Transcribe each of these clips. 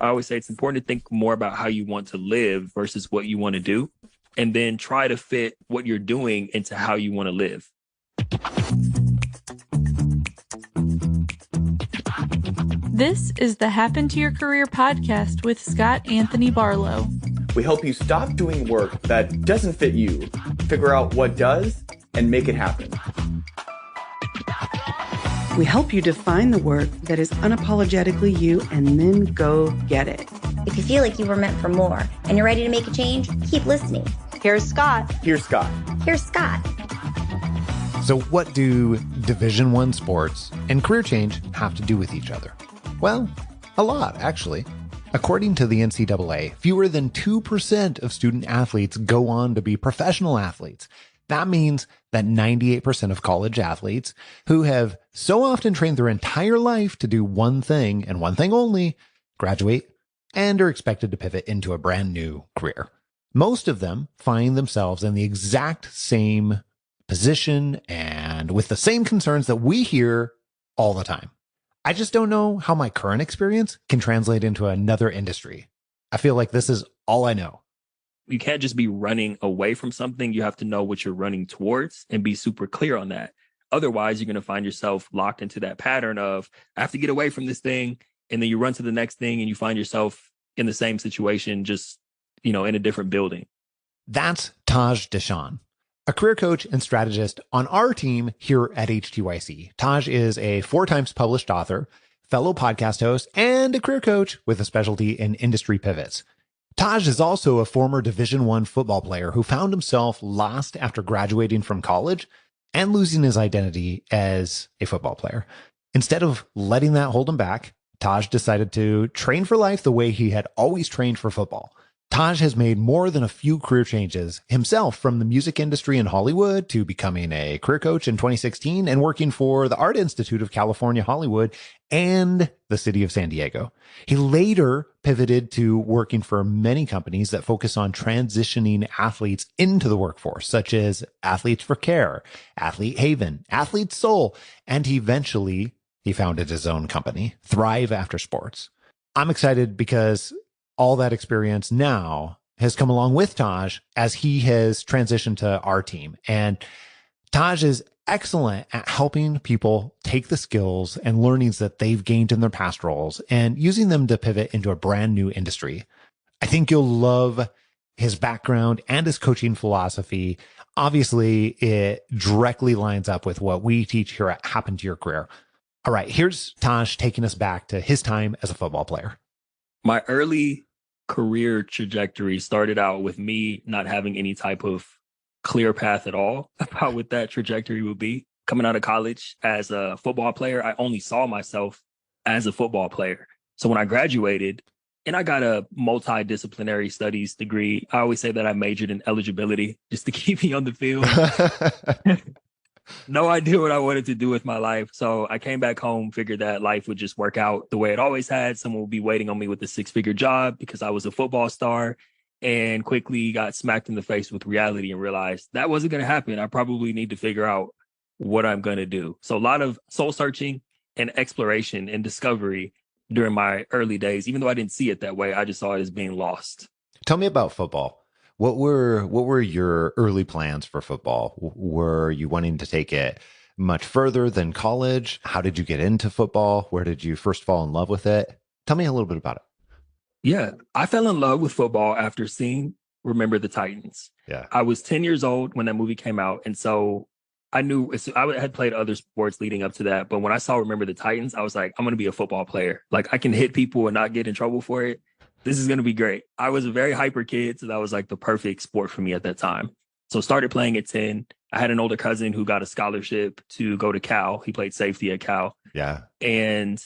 I always say it's important to think more about how you want to live versus what you want to do, and then try to fit what you're doing into how you want to live. This is the Happen to Your Career podcast with Scott Anthony Barlow. We help you stop doing work that doesn't fit you, figure out what does, and make it happen. We help you define the work that is unapologetically you and then go get it. If you feel like you were meant for more and you're ready to make a change, keep listening. Here's Scott. Here's Scott. Here's Scott. So what do Division I sports and career change have to do with each other? Well, a lot, actually. According to the NCAA, fewer than 2% of student athletes go on to be professional athletes. That means that 98% of college athletes who have so often trained their entire life to do one thing and one thing only, graduate and are expected to pivot into a brand new career. Most of them find themselves in the exact same position and with the same concerns that we hear all the time. I just don't know how my current experience can translate into another industry. I feel like this is all I know. You can't just be running away from something. You have to know what you're running towards and be super clear on that. Otherwise, you're going to find yourself locked into that pattern of, I have to get away from this thing. And then you run to the next thing and you find yourself in the same situation, just, in a different building. That's Taj Deshawn, a career coach and strategist on our team here at HTYC. Taj is a 4 times published author, fellow podcast host, and a career coach with a specialty in industry pivots. Taj is also a former Division I football player who found himself lost after graduating from college and losing his identity as a football player. Instead of letting that hold him back, Taj decided to train for life the way he had always trained for football. Taj has made more than a few career changes himself, from the music industry in Hollywood to becoming a career coach in 2016 and working for the Art Institute of California, Hollywood, and the city of San Diego. He later pivoted to working for many companies that focus on transitioning athletes into the workforce, such as Athletes for Care, Athlete Haven, Athlete Soul, and he founded his own company, ThriveAfterSports. I'm excited because all that experience now has come along with Taj as he has transitioned to our team. And Taj is excellent at helping people take the skills and learnings that they've gained in their past roles and using them to pivot into a brand new industry. I think you'll love his background and his coaching philosophy. Obviously, it directly lines up with what we teach here at Happen to Your Career. All right, here's Taj taking us back to his time as a football player. My early career trajectory started out with me not having any type of clear path at all about what that trajectory would be. Coming out of college as a football player, I only saw myself as a football player. So when I graduated and I got a multidisciplinary studies degree, I always say that I majored in eligibility just to keep me on the field. No idea what I wanted to do with my life. So I came back home, figured that life would just work out the way it always had. Someone would be waiting on me with a 6-figure job because I was a football star, and quickly got smacked in the face with reality and realized that wasn't going to happen. I probably need to figure out what I'm going to do. So a lot of soul searching and exploration and discovery during my early days. Even though I didn't see it that way, I just saw it as being lost. Tell me about football. What were your early plans for football? Were you wanting to take it much further than college? How did you get into football? Where did you first fall in love with it? Tell me a little bit about it. Yeah, I fell in love with football after seeing Remember the Titans. Yeah. I was 10 years old when that movie came out. And so I knew I had played other sports leading up to that. But when I saw Remember the Titans, I was like, I'm going to be a football player. Like, I can hit people and not get in trouble for it. This is going to be great. I was a very hyper kid, so that was like the perfect sport for me at that time. So started playing at 10. I had an older cousin who got a scholarship to go to Cal. He played safety at Cal. Yeah. And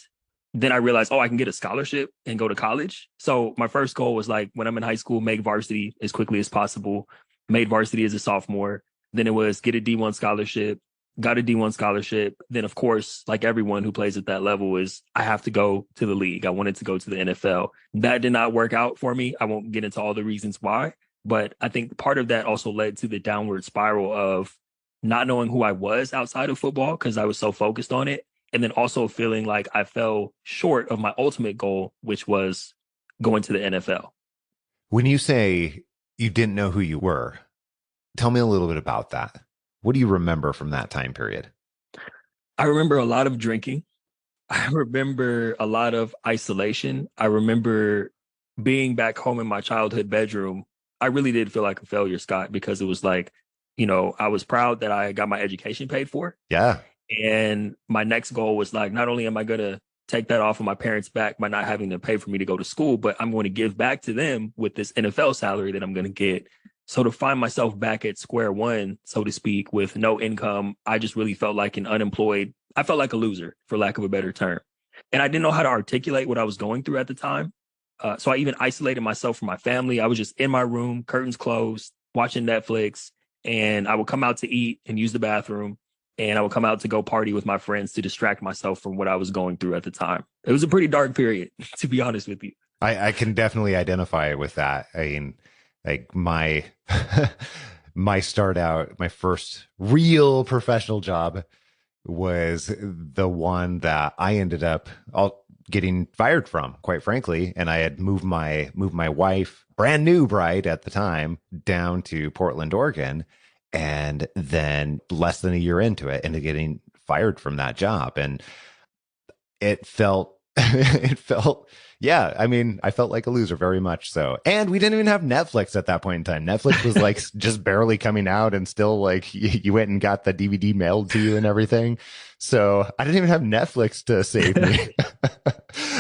then I realized, I can get a scholarship and go to college. So my first goal was like, when I'm in high school, make varsity as quickly as possible. Made varsity as a sophomore. Then it was get a D1 scholarship. Got a D1 scholarship. Then, of course, like everyone who plays at that level, is I have to go to the league. I wanted to go to the NFL. That did not work out for me. I won't get into all the reasons why, but I think part of that also led to the downward spiral of not knowing who I was outside of football because I was so focused on it. And then also feeling like I fell short of my ultimate goal, which was going to the NFL. When you say you didn't know who you were, tell me a little bit about that. What do you remember from that time period? I remember a lot of drinking. I remember a lot of isolation. I remember being back home in my childhood bedroom. I really did feel like a failure, Scott, because it was like, I was proud that I got my education paid for. Yeah. And my next goal was like, not only am I going to take that off of my parents' back by not having to pay for me to go to school, but I'm going to give back to them with this NFL salary that I'm going to get. So to find myself back at square one, so to speak, with no income, I just really felt like I felt like a loser, for lack of a better term. And I didn't know how to articulate what I was going through at the time. So I even isolated myself from my family. I was just in my room, curtains closed, watching Netflix, and I would come out to eat and use the bathroom. And I would come out to go party with my friends to distract myself from what I was going through at the time. It was a pretty dark period, to be honest with you. I can definitely identify with that. I mean, like my my first real professional job was the one that I ended up getting fired from, quite frankly. And I had moved my wife, brand new bride at the time, down to Portland, Oregon. And then less than a year into it, ended getting fired from that job. And it felt, yeah, I mean, I felt like a loser, very much so. And we didn't even have Netflix at that point in time. Netflix was like just barely coming out, and still like you went and got the DVD mailed to you and everything. So I didn't even have Netflix to save me.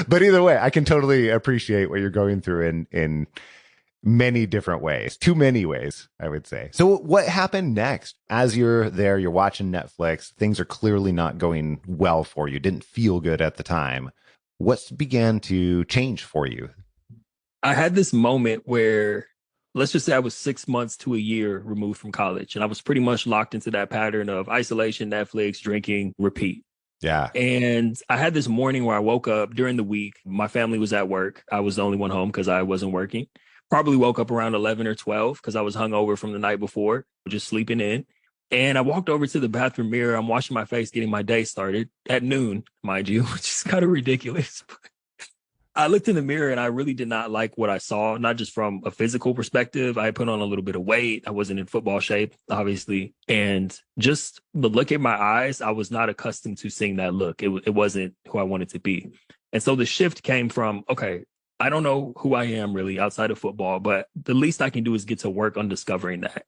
But either way, I can totally appreciate what you're going through in many different ways, too many ways, I would say. So what happened next? As you're there, you're watching Netflix, things are clearly not going well for you, didn't feel good at the time. What began to change for you? I had this moment where, let's just say I was 6 months to a year removed from college, and I was pretty much locked into that pattern of isolation, Netflix, drinking, repeat. Yeah. And I had this morning where I woke up during the week. My family was at work. I was the only one home because I wasn't working. Probably woke up around 11 or 12 because I was hungover from the night before, just sleeping in. And I walked over to the bathroom mirror. I'm washing my face, getting my day started at noon, mind you, which is kind of ridiculous. I looked in the mirror and I really did not like what I saw, not just from a physical perspective. I had put on a little bit of weight. I wasn't in football shape, obviously. And just the look in my eyes, I was not accustomed to seeing that look. It wasn't who I wanted to be. And so the shift came from, okay, I don't know who I am really outside of football, but the least I can do is get to work on discovering that.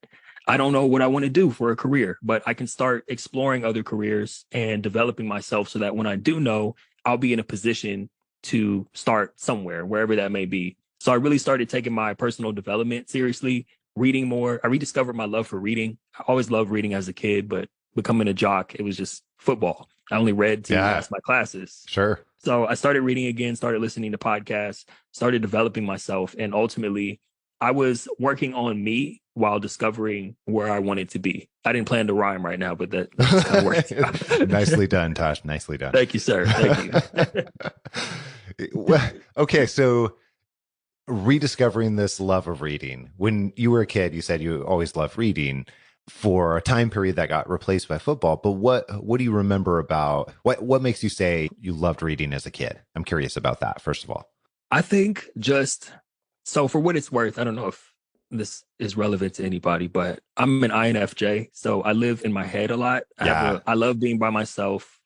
I don't know what I want to do for a career, but I can start exploring other careers and developing myself so that when I do know, I'll be in a position to start somewhere, wherever that may be. So I really started taking my personal development seriously, reading more. I rediscovered my love for reading. I always loved reading as a kid, but becoming a jock, it was just football. I only read to pass my classes. Sure. So I started reading again, started listening to podcasts, started developing myself. And ultimately, I was working on me while discovering where I wanted to be. I didn't plan to rhyme right now, but that just kind of worked. Nicely done, Tosh. Nicely done. Thank you, sir. Thank you. Okay, so rediscovering this love of reading. When you were a kid, you said you always loved reading for a time period that got replaced by football. But what do you remember about what makes you say you loved reading as a kid? I'm curious about that, first of all. I think so for what it's worth, I don't know if this is relevant to anybody, but I'm an INFJ. So I live in my head a lot. I love being by myself,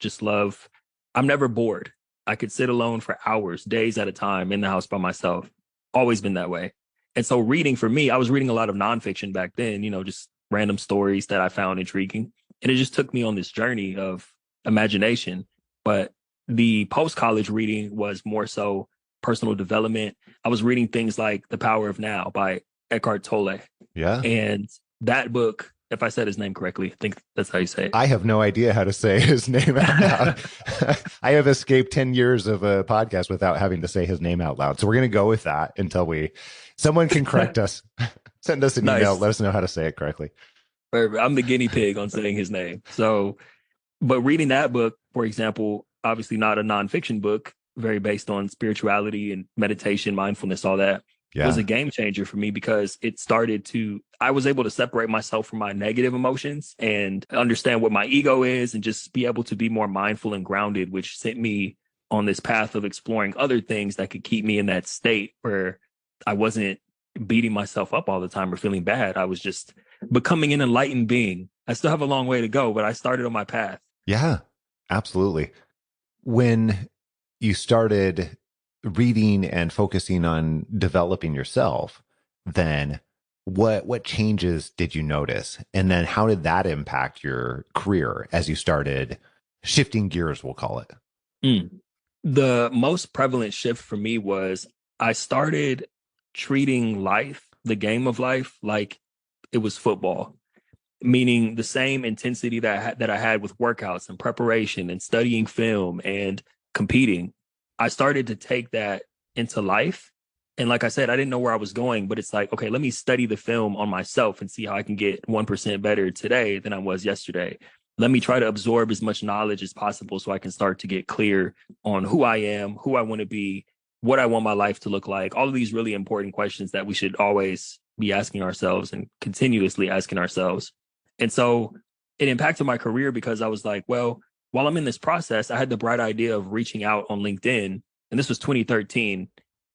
I'm never bored. I could sit alone for hours, days at a time in the house by myself. Always been that way. And so reading for me, I was reading a lot of nonfiction back then, just random stories that I found intriguing. And it just took me on this journey of imagination. But the post-college reading was more so personal development. I was reading things like The Power of Now by Eckhart Tolle. Yeah. And that book, if I said his name correctly, I think that's how you say it. I have no idea how to say his name out loud. I have escaped 10 years of a podcast without having to say his name out loud. So we're going to go with that until someone can correct us. Send us an email. Let us know how to say it correctly. Perfect. I'm the guinea pig on saying his name. So, but reading that book, for example, obviously not a nonfiction book, very based on spirituality and meditation, mindfulness, all that. was a game changer for me because I was able to separate myself from my negative emotions and understand what my ego is and just be able to be more mindful and grounded, which sent me on this path of exploring other things that could keep me in that state where I wasn't beating myself up all the time or feeling bad. I was just becoming an enlightened being. I still have a long way to go, but I started on my path. Yeah, absolutely. When you started reading and focusing on developing yourself, then what changes did you notice? And then how did that impact your career as you started shifting gears, we'll call it? The most prevalent shift for me was I started treating life, the game of life, like it was football, meaning the same intensity that I had with workouts and preparation and studying film and competing. I started to take that into life. And like I said, I didn't know where I was going, but it's like, okay, let me study the film on myself and see how I can get 1% better today than I was yesterday. Let me try to absorb as much knowledge as possible so I can start to get clear on who I am, who I want to be, what I want my life to look like. All of these really important questions that we should always be asking ourselves and continuously asking ourselves. And so it impacted my career because I was like, well, while I'm in this process, I had the bright idea of reaching out on LinkedIn. And this was 2013,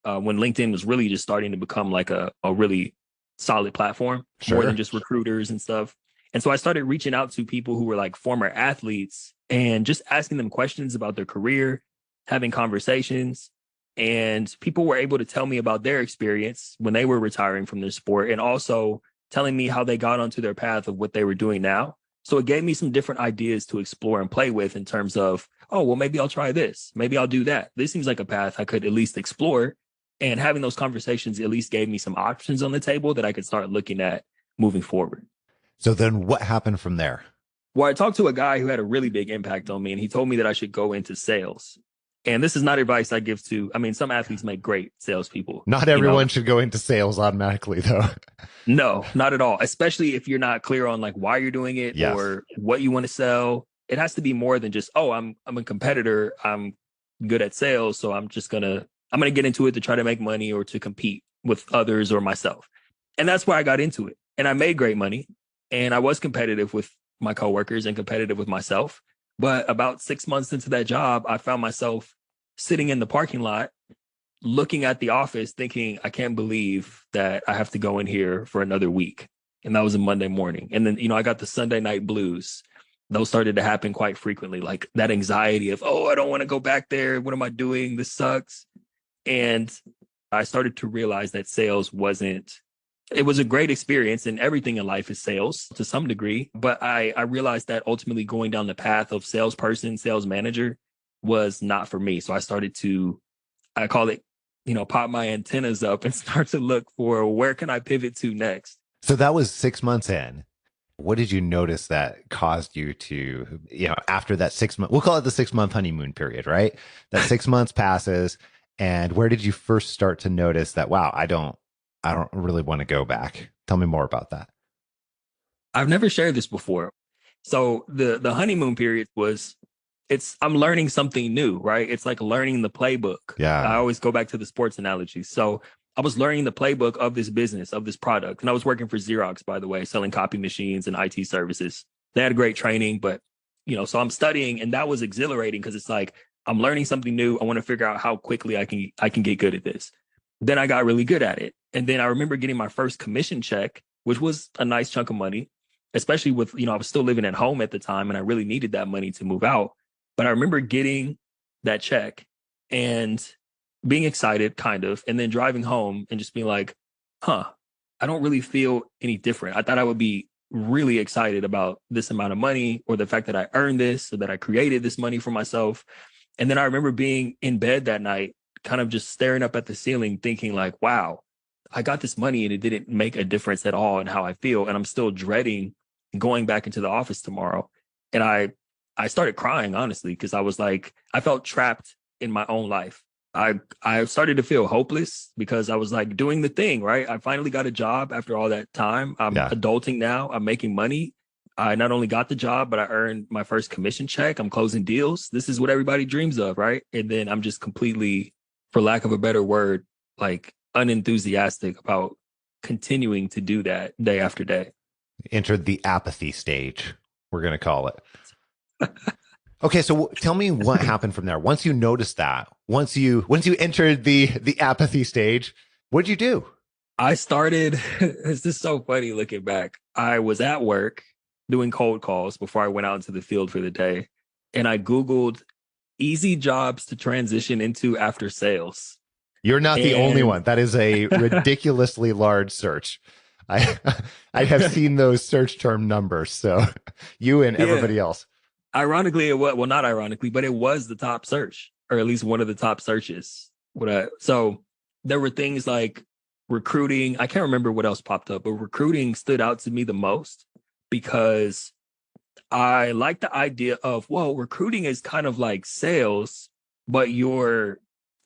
when LinkedIn was really just starting to become like a really solid platform, more than just recruiters and stuff. And so I started reaching out to people who were like former athletes and just asking them questions about their career, having conversations. And people were able to tell me about their experience when they were retiring from their sport and also telling me how they got onto their path of what they were doing now. So it gave me some different ideas to explore and play with in terms of, oh, well, maybe I'll try this. Maybe I'll do that. This seems like a path I could at least explore. And having those conversations at least gave me some options on the table that I could start looking at moving forward. So then what happened from there? Well, I talked to a guy who had a really big impact on me, and he told me that I should go into sales. And this is not advice I give to, I mean, some athletes make great salespeople. Not everyone should go into sales automatically, though. No, not at all. Especially if you're not clear on like why you're doing it or what you want to sell. It has to be more than just, oh, I'm a competitor. I'm good at sales. So I'm going to get into it to try to make money or to compete with others or myself. And that's why I got into it. And I made great money. And I was competitive with my coworkers and competitive with myself. But about 6 months into that job, I found myself sitting in the parking lot, looking at the office, thinking, I can't believe that I have to go in here for another week. And that was a Monday morning. And then, I got the Sunday night blues. Those started to happen quite frequently, like that anxiety of, oh, I don't want to go back there. What am I doing? This sucks. And I started to realize that sales it was a great experience, and everything in life is sales to some degree. But I realized that ultimately going down the path of salesperson, sales manager was not for me. So I started to, I call it, pop my antennas up and start to look for where can I pivot to next. So that was 6 months in. What did you notice that caused you to, after that 6 month, we'll call it the 6 month honeymoon period, right? That 6 months passes. And where did you first start to notice that, wow, I don't really want to go back? Tell me more about that. I've never shared this before. So the honeymoon period I'm learning something new, right? It's like learning the playbook. Yeah. I always go back to the sports analogy. So I was learning the playbook of this business, of this product. And I was working for Xerox, by the way, selling copy machines and IT services. They had great training, but, so I'm studying, and that was exhilarating because it's like, I'm learning something new. I want to figure out how quickly I can get good at this. Then I got really good at it. And then I remember getting my first commission check, which was a nice chunk of money, especially with, I was still living at home at the time and I really needed that money to move out. But I remember getting that check and being excited, kind of, and then driving home and just being like, I don't really feel any different. I thought I would be really excited about this amount of money or the fact that I earned this or that I created this money for myself. And then I remember being in bed that night, kind of just staring up at the ceiling, thinking like, wow, I got this money and it didn't make a difference at all in how I feel. And I'm still dreading going back into the office tomorrow. And I started crying, honestly, because I was like, I felt trapped in my own life. I started to feel hopeless because I was like doing the thing, right? I finally got a job after all that time. I'm adulting now. I'm making money. I not only got the job, but I earned my first commission check. I'm closing deals. This is what everybody dreams of, right? And then I'm just completely, for lack of a better word, like unenthusiastic about continuing to do that day after day. Entered the apathy stage, we're going to call it. Okay, so tell me what happened from there. Once you noticed that, once you entered the apathy stage, what'd you do? I started, this is so funny looking back. I was at work doing cold calls before I went out into the field for the day. And I Googled easy jobs to transition into after sales. You're not the only one. That is a ridiculously large search. I have seen those search term numbers. So you and everybody else. Ironically, it was, well, not ironically, but it was the top search, or at least one of the top searches. So there were things like recruiting. I can't remember what else popped up, but recruiting stood out to me the most because I like the idea of, well, recruiting is kind of like sales, but you're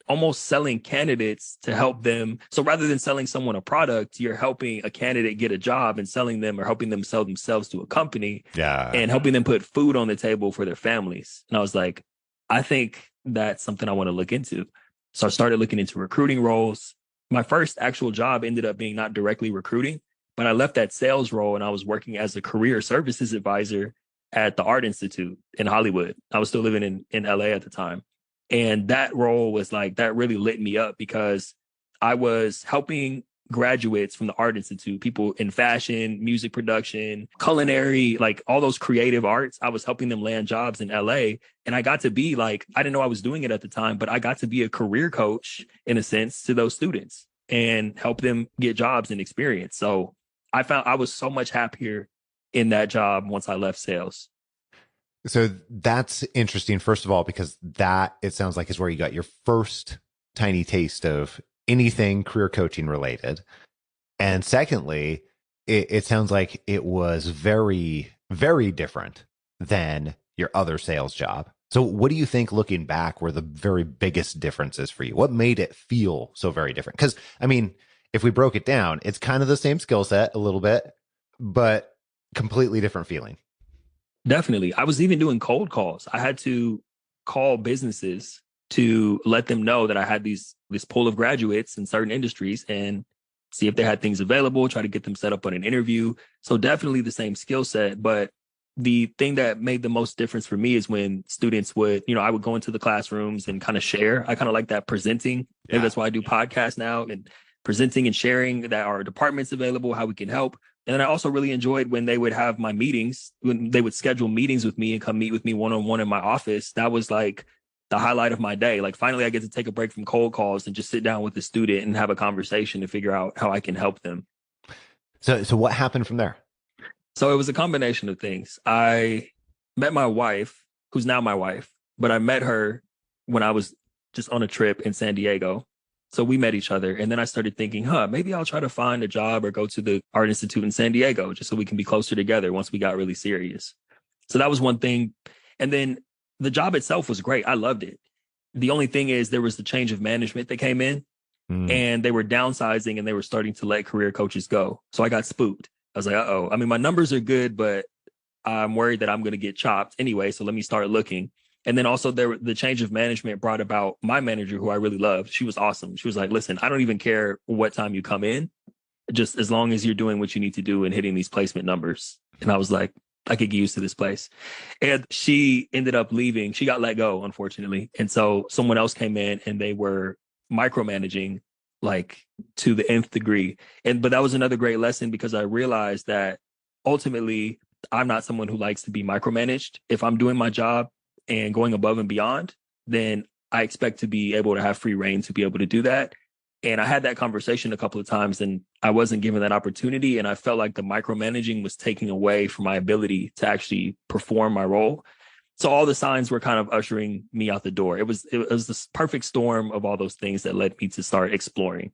almost selling candidates to help them. So rather than selling someone a product, you're helping a candidate get a job and selling them or helping them sell themselves to a company and helping them put food on the table for their families. And I was like, I think that's something I want to look into. So I started looking into recruiting roles. My first actual job ended up being not directly recruiting, but I left that sales role and I was working as a career services advisor at the Art Institute in Hollywood. I was still living in LA at the time. And that role was like, that really lit me up because I was helping graduates from the Art Institute, people in fashion, music production, culinary, like all those creative arts. I was helping them land jobs in LA. And I got to be like, I didn't know I was doing it at the time, but I got to be a career coach in a sense to those students and help them get jobs and experience. So I found I was so much happier in that job once I left sales. So that's interesting, first of all, because that, it sounds like, is where you got your first tiny taste of anything career coaching related. And secondly, it sounds like it was very, very different than your other sales job. So what do you think, looking back, were the very biggest differences for you? What made it feel so very different? Because, I mean, if we broke it down, it's kind of the same skill set a little bit, but completely different feeling. Definitely. I was even doing cold calls. I had to call businesses to let them know that I had this pool of graduates in certain industries and see if they had things available, try to get them set up on an interview. So definitely the same skill set. But the thing that made the most difference for me is when students would, I would go into the classrooms and kind of share. I kind of like that presenting. Maybe that's why I do podcasts now, and presenting and sharing that our department's available, how we can help. And then I also really enjoyed when they would have my meetings, when they would schedule meetings with me and come meet with me one-on-one in my office. That was like the highlight of my day. Like, finally, I get to take a break from cold calls and just sit down with the student and have a conversation to figure out how I can help them. So what happened from there? So it was a combination of things. I met my wife, who's now my wife, but I met her when I was just on a trip in San Diego. So we met each other, and then I started thinking, maybe I'll try to find a job or go to the Art Institute in San Diego just so we can be closer together once we got really serious. So that was one thing. And then the job itself was great. I loved it. The only thing is there was the change of management that came in and they were downsizing and they were starting to let career coaches go. So I got spooked. I was like, uh-oh. I mean, my numbers are good, but I'm worried that I'm going to get chopped anyway. So let me start looking. And then also the change of management brought about my manager, who I really loved. She was awesome. She was like, listen, I don't even care what time you come in, just as long as you're doing what you need to do and hitting these placement numbers. And I was like, I could get used to this place. And she ended up leaving. She got let go, unfortunately. And so someone else came in and they were micromanaging like to the nth degree. But that was another great lesson because I realized that ultimately I'm not someone who likes to be micromanaged. If I'm doing my job and going above and beyond, then I expect to be able to have free reign to be able to do that. And I had that conversation a couple of times and I wasn't given that opportunity. And I felt like the micromanaging was taking away from my ability to actually perform my role. So all the signs were kind of ushering me out the door. It was this perfect storm of all those things that led me to start exploring.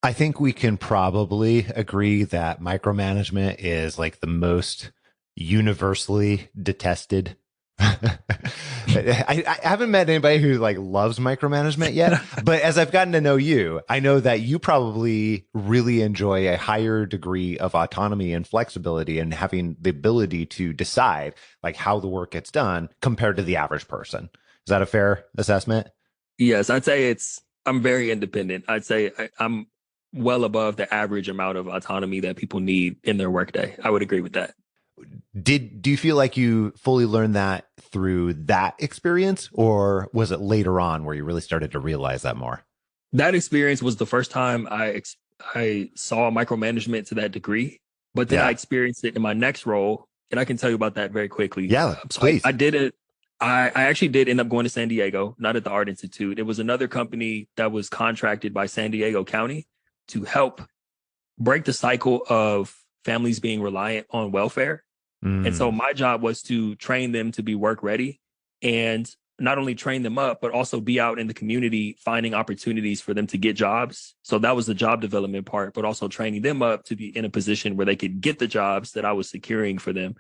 I think we can probably agree that micromanagement is like the most universally detested. I haven't met anybody who like loves micromanagement yet, but as I've gotten to know you, I know that you probably really enjoy a higher degree of autonomy and flexibility and having the ability to decide like how the work gets done compared to the average person. Is that a fair assessment? Yes, I'd say it's I'm very independent. I'd say I'm well above the average amount of autonomy that people need in their workday. I would agree with that. Do you feel like you fully learned that through that experience, or was it later on where you really started to realize that more? That experience was the first time I saw micromanagement to that degree, but then I experienced it in my next role, and I can tell you about that very quickly. Yeah, so please. I did it. I actually did end up going to San Diego, not at the Art Institute. It was another company that was contracted by San Diego County to help break the cycle of families being reliant on welfare. And so my job was to train them to be work ready, and not only train them up, but also be out in the community finding opportunities for them to get jobs. So that was the job development part, but also training them up to be in a position where they could get the jobs that I was securing for them.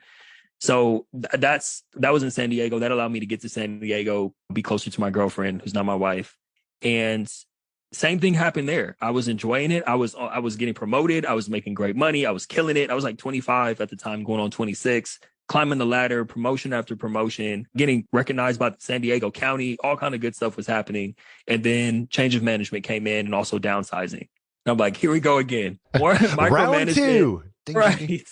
So that was in San Diego. That allowed me to get to San Diego, be closer to my girlfriend, who's not my wife. And same thing happened there. I was enjoying it. I was getting promoted. I was making great money. I was killing it. I was like 25 at the time, going on 26, climbing the ladder, promotion after promotion, getting recognized by San Diego County. All kind of good stuff was happening. And then change of management came in, and also downsizing. And I'm like, here we go again. More micromanagement. Round two. Right.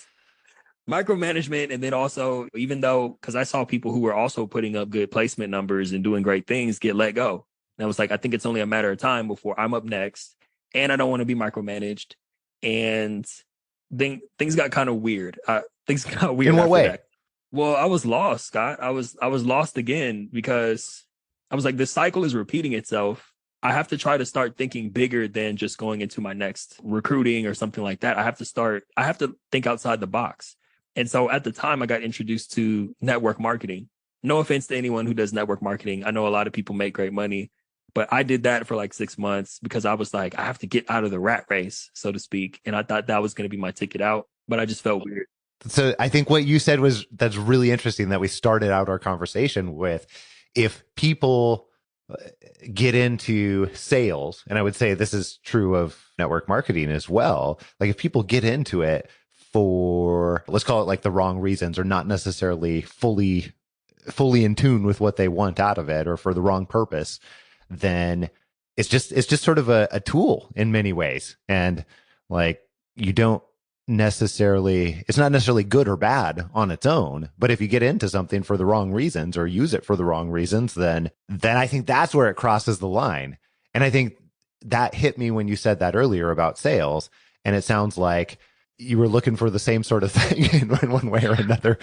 Micromanagement. And then also, even though, because I saw people who were also putting up good placement numbers and doing great things get let go. And I was like, I think it's only a matter of time before I'm up next, and I don't want to be micromanaged. And then things got kind of weird. Things got weird. In what way? That. Well, I was lost, Scott. I was lost again, because I was like, this cycle is repeating itself. I have to try to start thinking bigger than just going into my next recruiting or something like that. I have to think outside the box. And so at the time, I got introduced to network marketing. No offense to anyone who does network marketing. I know a lot of people make great money, but I did that for like 6 months because I was like, I have to get out of the rat race, so to speak. And I thought that was going to be my ticket out, but I just felt weird. So I think what you said that's really interesting, that we started out our conversation with. If people get into sales, and I would say this is true of network marketing as well, like if people get into it for, let's call it like the wrong reasons, or not necessarily fully in tune with what they want out of it, or for the wrong purpose, then it's just sort of a tool in many ways. And like, you don't necessarily, it's not necessarily good or bad on its own, but if you get into something for the wrong reasons or use it for the wrong reasons, then I think that's where it crosses the line. And I think that hit me when you said that earlier about sales. And it sounds like you were looking for the same sort of thing in one way or another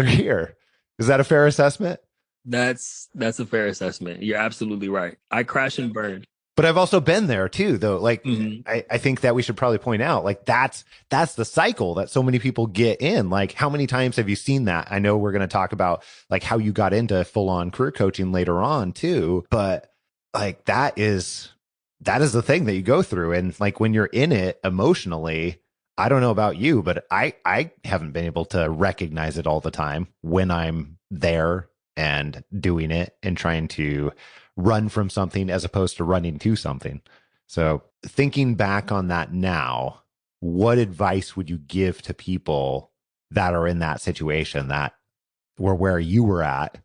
here. Is that a fair assessment? That's a fair assessment. You're absolutely right. I crash and burn. But I've also been there too, though. Like, I think that we should probably point out, like, that's the cycle that so many people get in. Like, how many times have you seen that? I know we're going to talk about like how you got into full on career coaching later on too, but like that is the thing that you go through. And like when you're in it emotionally, I don't know about you, but I haven't been able to recognize it all the time when I'm there and doing it and trying to run from something as opposed to running to something. So thinking back on that now, what advice would you give to people that are in that situation, that were where you were at,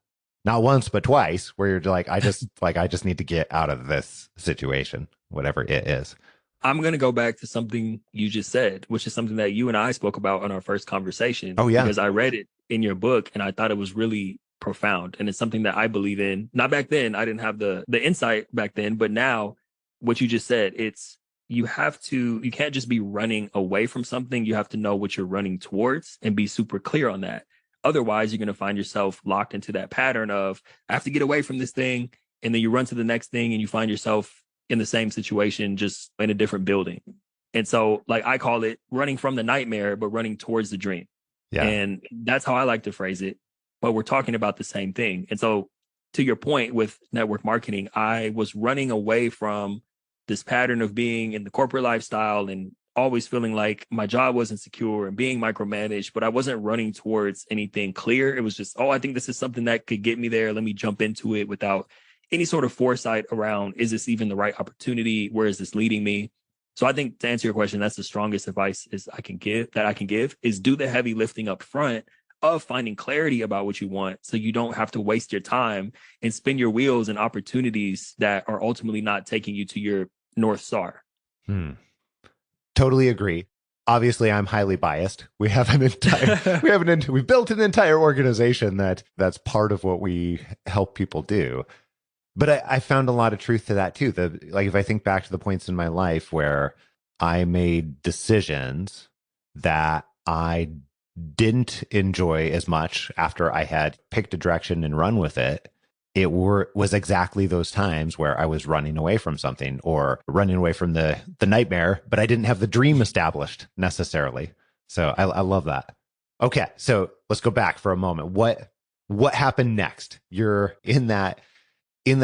not once, but twice, where you're like, I just need to get out of this situation, whatever it is? I'm going to go back to something you just said, which is something that you and I spoke about on our first conversation. Oh, yeah. Because I read it in your book and I thought it was really profound. And it's something that I believe in. Not back then. I didn't have the insight back then. But now, what you just said, you can't just be running away from something. You have to know what you're running towards and be super clear on that. Otherwise, you're going to find yourself locked into that pattern of, I have to get away from this thing. And then you run to the next thing and you find yourself in the same situation, just in a different building. And so, like, I call it running from the nightmare, but running towards the dream. Yeah. And that's how I like to phrase it. But we're talking about the same thing. And so, to your point with network marketing, I was running away from this pattern of being in the corporate lifestyle and always feeling like my job wasn't secure and being micromanaged, but I wasn't running towards anything clear. It was just, I think this is something that could get me there. Let me jump into it without any sort of foresight around, is this even the right opportunity? Where is this leading me? So I think, to answer your question, that's the strongest advice I can give, is do the heavy lifting up front of finding clarity about what you want so you don't have to waste your time and spin your wheels in opportunities that are ultimately not taking you to your North Star. Totally agree. Obviously, I'm highly biased. We have an entire, we've built an entire organization that's part of what we help people do. But I found a lot of truth to that too. Like if I think back to the points in my life where I made decisions that I didn't enjoy as much after I had picked a direction and run with it, was exactly those times where I was running away from something or running away from the nightmare, but I didn't have the dream established necessarily. So I love that. Okay, so let's go back for a moment. What happened next? You're in that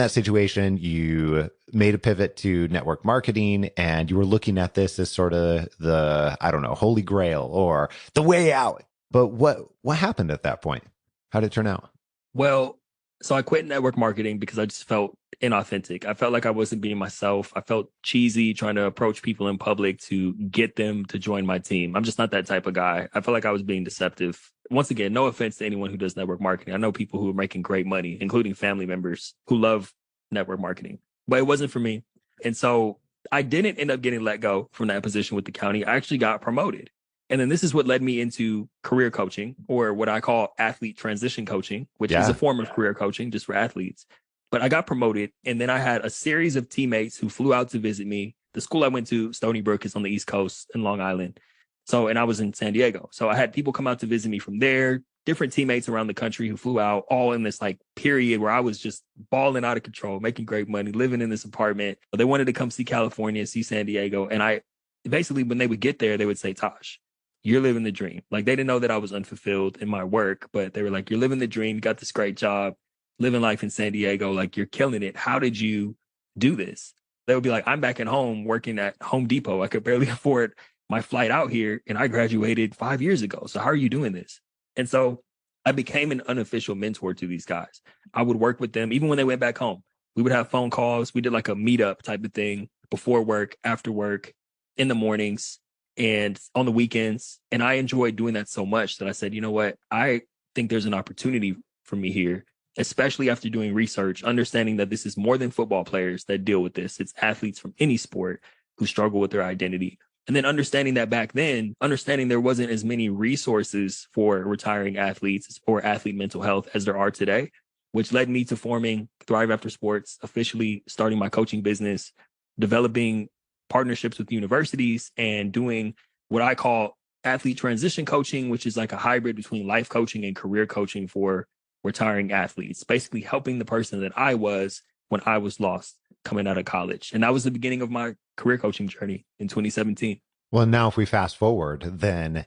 situation. You made a pivot to network marketing, and you were looking at this as sort of the, I don't know, holy grail or the way out. But what happened at that point? How did it turn out? Well, so I quit network marketing because I just felt inauthentic. I felt like I wasn't being myself. I felt cheesy trying to approach people in public to get them to join my team. I'm just not that type of guy. I felt like I was being deceptive. Once again, no offense to anyone who does network marketing. I know people who are making great money, including family members who love network marketing, but it wasn't for me. And so I didn't end up getting let go from that position with the county. I actually got promoted. And then this is what led me into career coaching, or what I call athlete transition coaching, which is a form of career coaching just for athletes. But I got promoted, and then I had a series of teammates who flew out to visit me. The school I went to, Stony Brook, is on the East Coast in Long Island. So, and I was in San Diego. So I had people come out to visit me from there, different teammates around the country who flew out, all in this like period where I was just balling out of control, making great money, living in this apartment. But they wanted to come see California, see San Diego. And I basically, when they would get there, they would say, Tosh, you're living the dream. Like, they didn't know that I was unfulfilled in my work, but they were like, you're living the dream. You got this great job, living life in San Diego. Like, you're killing it. How did you do this? They would be like, I'm back at home working at Home Depot. I could barely afford my flight out here, and I graduated 5 years ago. So how are you doing this? And so I became an unofficial mentor to these guys. I would work with them even when they went back home. We would have phone calls. We did like a meetup type of thing before work, after work, in the mornings, and on the weekends. And I enjoyed doing that so much that I said, you know what? I think there's an opportunity for me here, especially after doing research, understanding that this is more than football players that deal with this. It's athletes from any sport who struggle with their identity. And then understanding that back then, understanding there wasn't as many resources for retiring athletes or athlete mental health as there are today, which led me to forming ThriveAfterSports, officially starting my coaching business, developing partnerships with universities, and doing what I call athlete transition coaching, which is like a hybrid between life coaching and career coaching for retiring athletes, basically helping the person that I was when I was lost coming out of college. And that was the beginning of my career coaching journey in 2017. Well, now if we fast forward, then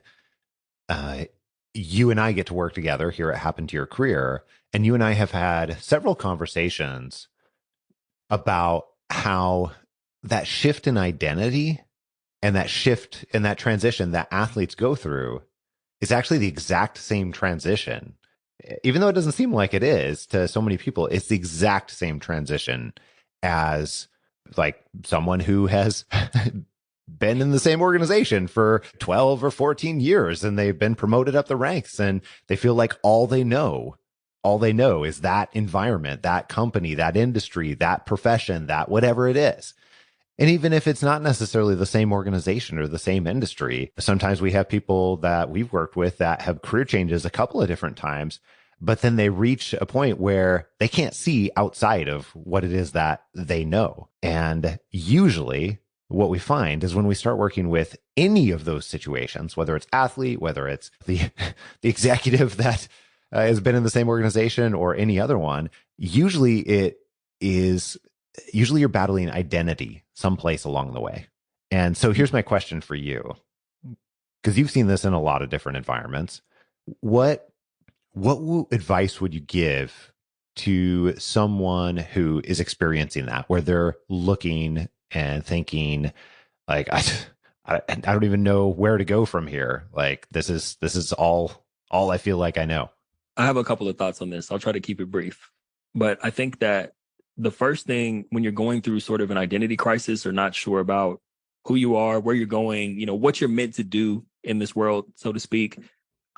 you and I get to work together here at Happen to Your Career. And you and I have had several conversations about how that shift in identity and that shift in that transition that athletes go through is actually the exact same transition. Even though it doesn't seem like it is to so many people, it's the exact same transition as like someone who has been in the same organization for 12 or 14 years and they've been promoted up the ranks and they feel like all they know is that environment, that company, that industry, that profession, that whatever it is. And even if it's not necessarily the same organization or the same industry, sometimes we have people that we've worked with that have career changes a couple of different times, but then they reach a point where they can't see outside of what it is that they know. And usually what we find is when we start working with any of those situations, whether it's athlete, whether it's the executive that has been in the same organization or any other one, usually you're battling identity someplace along the way. And so here's my question for you, because you've seen this in a lot of different environments. What advice would you give to someone who is experiencing that, where they're looking and thinking, like, I don't even know where to go from here. Like, this is all I feel like I know. I have a couple of thoughts on this. I'll try to keep it brief. But I think that the first thing when you're going through sort of an identity crisis or not sure about who you are, where you're going, what you're meant to do in this world, so to speak,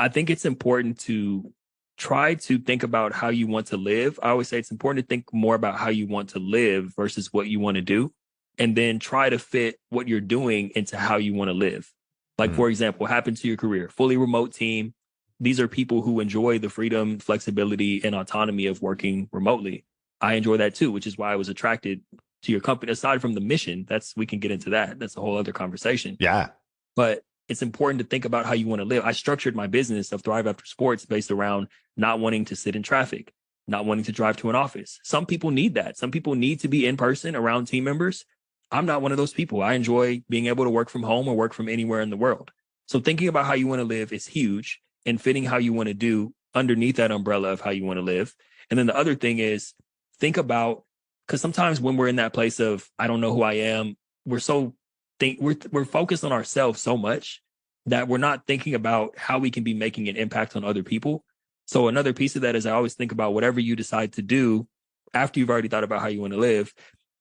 I think it's important to try to think about how you want to live. I always say it's important to think more about how you want to live versus what you want to do, and then try to fit what you're doing into how you want to live. Like, for example, what happened to your career? Fully remote team. These are people who enjoy the freedom, flexibility, and autonomy of working remotely. I enjoy that too, which is why I was attracted to your company. Aside from the mission, we can get into that. That's a whole other conversation. Yeah. But it's important to think about how you want to live. I structured my business of Thrive After Sports based around not wanting to sit in traffic, not wanting to drive to an office. Some people need that. Some people need to be in person around team members. I'm not one of those people. I enjoy being able to work from home or work from anywhere in the world. So thinking about how you want to live is huge, and fitting how you want to do underneath that umbrella of how you want to live. And then the other thing is think about, because sometimes when we're in that place of, I don't know who I am, we're focused on ourselves so much that we're not thinking about how we can be making an impact on other people. So another piece of that is I always think about whatever you decide to do after you've already thought about how you want to live.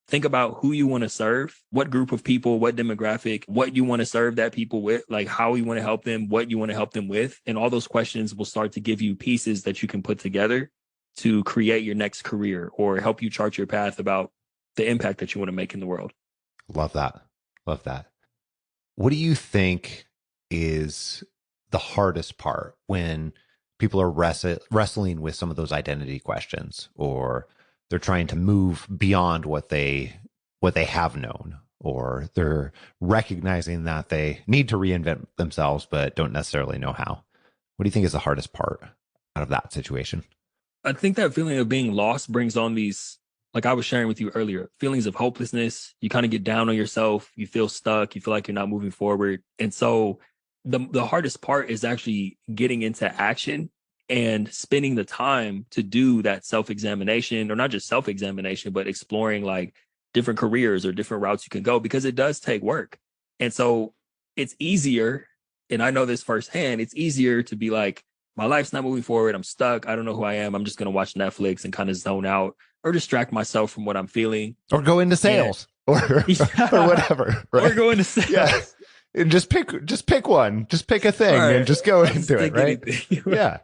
Think about who you want to serve, what group of people, what demographic, what you want to serve that people with, like how you want to help them, what you want to help them with. And all those questions will start to give you pieces that you can put together to create your next career or help you chart your path about the impact that you want to make in the world. Love that. Love that. What do you think is the hardest part when people are wrestling with some of those identity questions, or they're trying to move beyond what they have known, or they're recognizing that they need to reinvent themselves but don't necessarily know how? What do you think is the hardest part out of that situation? I think that feeling of being lost brings on these, like I was sharing with you earlier, feelings of hopelessness. You kind of get down on yourself. You feel stuck. You feel like you're not moving forward. And so the hardest part is actually getting into action and spending the time to do that self-examination, or not just self-examination, but exploring like different careers or different routes you can go, because it does take work. And so it's easier, and I know this firsthand, it's easier to be like, my life's not moving forward. I'm stuck. I don't know who I am. I'm just going to watch Netflix and kind of zone out or distract myself from what I'm feeling. Or go into sales or whatever. Right? Or go into sales. Yeah. And just pick one. Just pick a thing and just go into it, right? Yeah.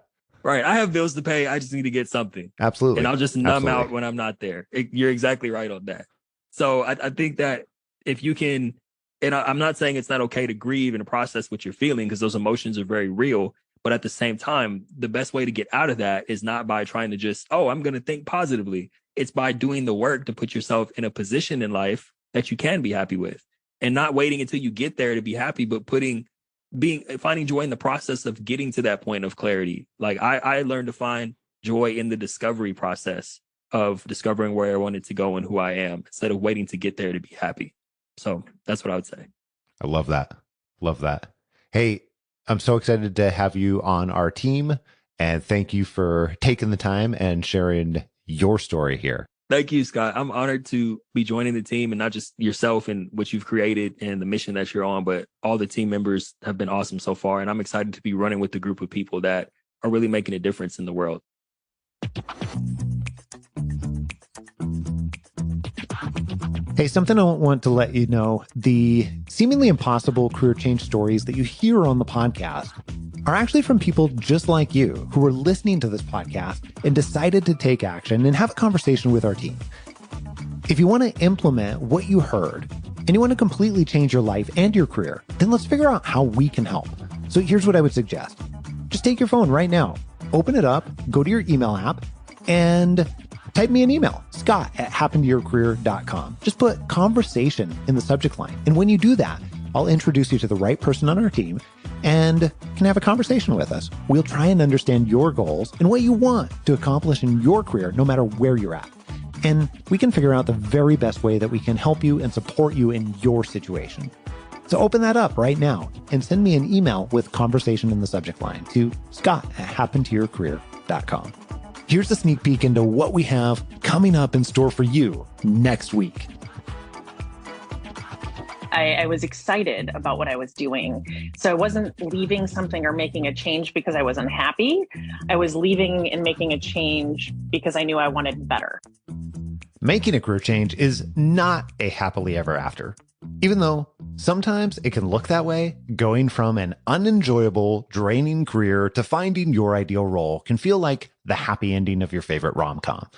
Right. I have bills to pay. I just need to get something. Absolutely. And I'll just numb out when I'm not there. You're exactly right on that. So I think that if you can, and I'm not saying it's not okay to grieve and process what you're feeling, because those emotions are very real. But at the same time, the best way to get out of that is not by trying to just, I'm going to think positively. It's by doing the work to put yourself in a position in life that you can be happy with, and not waiting until you get there to be happy, but finding joy in the process of getting to that point of clarity. Like I learned to find joy in the discovery process of discovering where I wanted to go and who I am, instead of waiting to get there to be happy. So that's what I would say. I love that. Love that. Hey, I'm so excited to have you on our team, and thank you for taking the time and sharing your story here. Thank you, Scott. I'm honored to be joining the team, and not just yourself and what you've created and the mission that you're on, but all the team members have been awesome so far. And I'm excited to be running with the group of people that are really making a difference in the world. Hey, something I want to let you know, the seemingly impossible career change stories that you hear on the podcast are actually from people just like you who are listening to this podcast and decided to take action and have a conversation with our team. If you want to implement what you heard and you want to completely change your life and your career, then let's figure out how we can help. So here's what I would suggest. Just take your phone right now, open it up, go to your email app, and type me an email, scott@happentoyourcareer.com. Just put conversation in the subject line. And when you do that, I'll introduce you to the right person on our team and can have a conversation with us. We'll try and understand your goals and what you want to accomplish in your career, no matter where you're at. And we can figure out the very best way that we can help you and support you in your situation. So open that up right now and send me an email with conversation in the subject line to scott@happentoyourcareer.com. Here's a sneak peek into what we have coming up in store for you next week. I was excited about what I was doing. So I wasn't leaving something or making a change because I was unhappy. I was leaving and making a change because I knew I wanted better. Making a career change is not a happily ever after, even though Sometimes it can look that way. Going from an unenjoyable, draining career to finding your ideal role can feel like the happy ending of your favorite rom-com.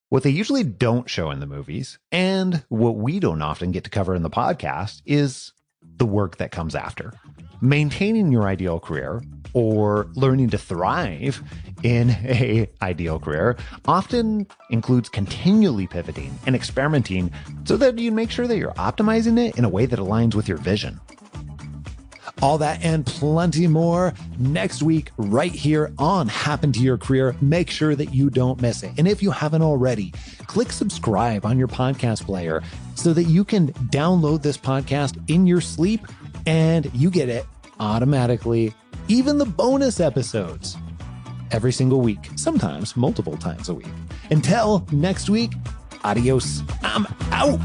What they usually don't show in the movies, and what we don't often get to cover in the podcast, is the work that comes after. Maintaining your ideal career, or learning to thrive in an ideal career, often includes continually pivoting and experimenting so that you make sure that you're optimizing it in a way that aligns with your vision. All that and plenty more next week right here on Happen to Your Career. Make sure that you don't miss it. And if you haven't already, click subscribe on your podcast player so that you can download this podcast in your sleep and you get it automatically, even the bonus episodes, every single week, sometimes multiple times a week. Until next week, adios. I'm out.